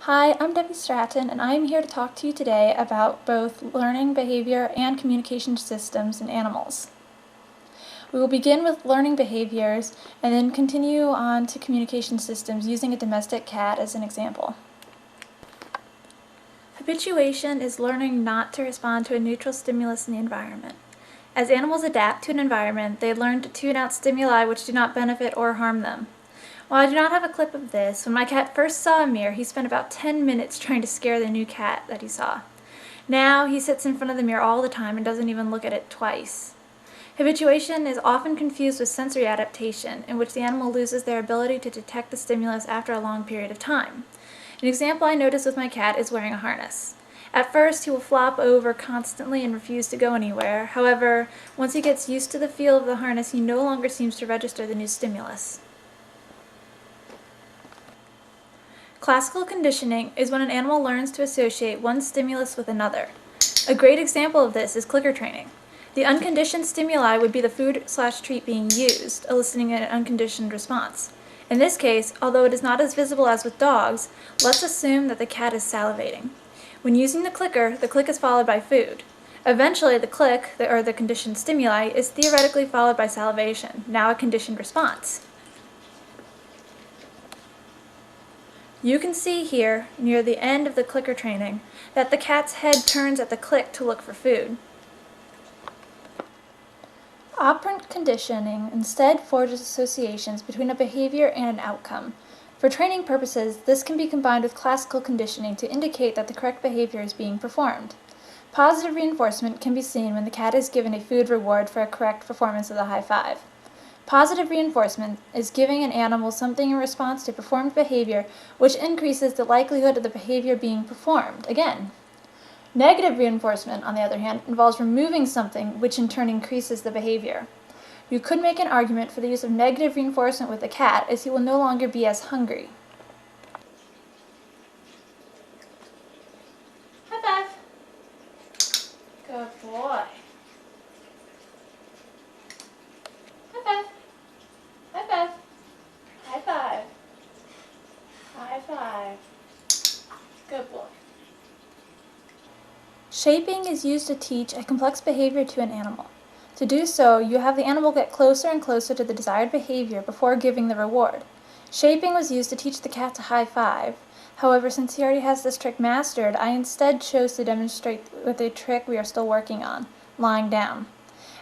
Hi, I'm Debbie Stratton, and I'm here to talk to you today about both learning behavior and communication systems in animals. We will begin with learning behaviors and then continue on to communication systems using a domestic cat as an example. Habituation is learning not to respond to a neutral stimulus in the environment. As animals adapt to an environment, they learn to tune out stimuli which do not benefit or harm them. While I do not have a clip of this, when my cat first saw a mirror, he spent about 10 minutes trying to scare the new cat that he saw. Now he sits in front of the mirror all the time and doesn't even look at it twice. Habituation is often confused with sensory adaptation, in which the animal loses their ability to detect the stimulus after a long period of time. An example I noticed with my cat is wearing a harness. At first, he will flop over constantly and refuse to go anywhere. However, once he gets used to the feel of the harness, he no longer seems to register the new stimulus. Classical conditioning is when an animal learns to associate one stimulus with another. A great example of this is clicker training. The unconditioned stimuli would be the food/treat being used, eliciting an unconditioned response. In this case, although it is not as visible as with dogs, let's assume that the cat is salivating. When using the click is followed by food. Eventually, the click, or the conditioned stimuli, is theoretically followed by salivation, now a conditioned response. You can see here, near the end of the clicker training, that the cat's head turns at the click to look for food. Operant conditioning instead forges associations between a behavior and an outcome. For training purposes, this can be combined with classical conditioning to indicate that the correct behavior is being performed. Positive reinforcement can be seen when the cat is given a food reward for a correct performance of the high five. Positive reinforcement is giving an animal something in response to performed behavior, which increases the likelihood of the behavior being performed again. Negative reinforcement, on the other hand, involves removing something, which in turn increases the behavior. You could make an argument for the use of negative reinforcement with the cat, as he will no longer be as hungry. High five. Good boy. High five. High five. High five. High five. Good boy. Shaping is used to teach a complex behavior to an animal. To do so, you have the animal get closer and closer to the desired behavior before giving the reward. Shaping was used to teach the cat to high five. However, since he already has this trick mastered, I instead chose to demonstrate with a trick we are still working on, lying down.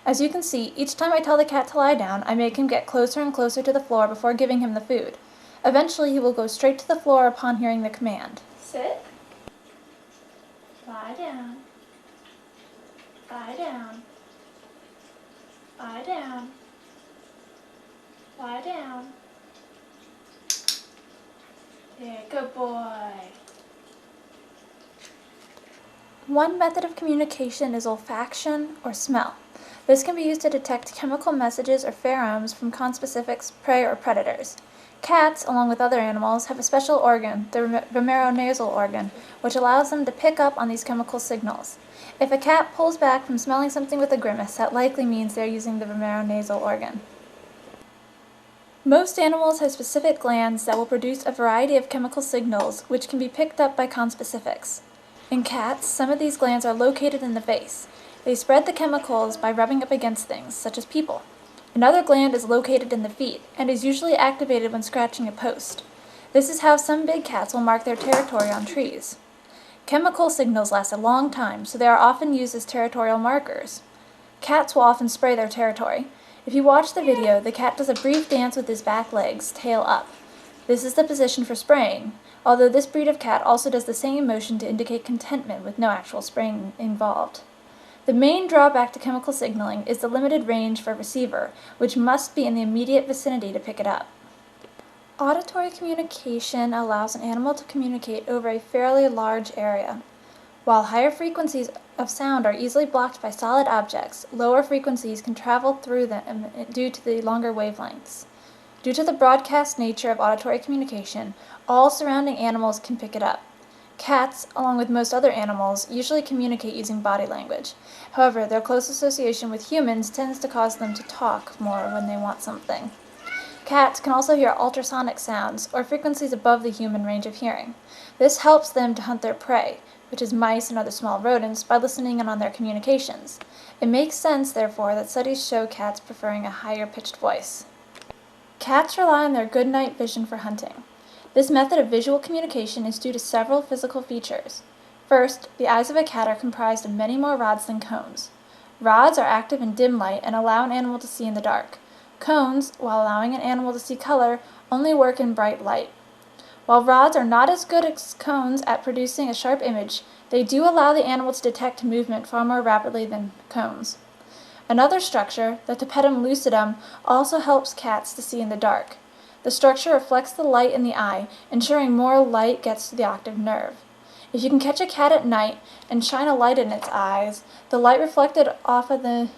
As you can see, each time I tell the cat to lie down, I make him get closer and closer to the floor before giving him the food. Eventually, he will go straight to the floor upon hearing the command. Sit. Lie down. Lie down. Lie down. Lie down. There, good boy. One method of communication is olfaction or smell. This can be used to detect chemical messages or pheromones from conspecific prey or predators. Cats, along with other animals, have a special organ, the vomeronasal organ, which allows them to pick up on these chemical signals. If a cat pulls back from smelling something with a grimace, that likely means they're using the vomeronasal organ. Most animals have specific glands that will produce a variety of chemical signals which can be picked up by conspecifics. In cats, some of these glands are located in the face. They spread the chemicals by rubbing up against things, such as people. Another gland is located in the feet and is usually activated when scratching a post. This is how some big cats will mark their territory on trees. Chemical signals last a long time, so they are often used as territorial markers. Cats will often spray their territory. If you watch the video, the cat does a brief dance with his back legs, tail up. This is the position for spraying, although this breed of cat also does the same motion to indicate contentment with no actual spraying involved. The main drawback to chemical signaling is the limited range for a receiver, which must be in the immediate vicinity to pick it up. Auditory communication allows an animal to communicate over a fairly large area. While higher frequencies of sound are easily blocked by solid objects, lower frequencies can travel through them due to the longer wavelengths. Due to the broadcast nature of auditory communication, all surrounding animals can pick it up. Cats, along with most other animals, usually communicate using body language. However, their close association with humans tends to cause them to talk more when they want something. Cats can also hear ultrasonic sounds, or frequencies above the human range of hearing. This helps them to hunt their prey, which is mice and other small rodents, by listening in on their communications. It makes sense, therefore, that studies show cats preferring a higher-pitched voice. Cats rely on their good night vision for hunting. This method of visual communication is due to several physical features. First, the eyes of a cat are comprised of many more rods than cones. Rods are active in dim light and allow an animal to see in the dark. Cones, while allowing an animal to see color, only work in bright light. While rods are not as good as cones at producing a sharp image, they do allow the animal to detect movement far more rapidly than cones. Another structure, the tapetum lucidum, also helps cats to see in the dark. The structure reflects the light in the eye, ensuring more light gets to the optic nerve. If you can catch a cat at night and shine a light in its eyes, the light reflected off of the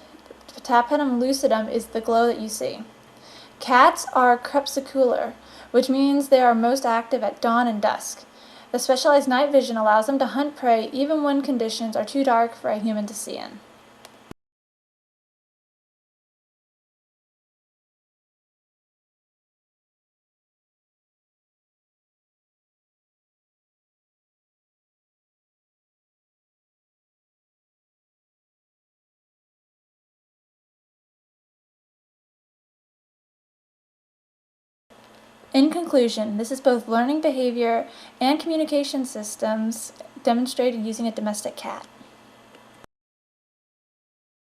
tapetum lucidum is the glow that you see. Cats are crepuscular, which means they are most active at dawn and dusk. The specialized night vision allows them to hunt prey even when conditions are too dark for a human to see in. In conclusion, this is both learning behavior and communication systems demonstrated using a domestic cat.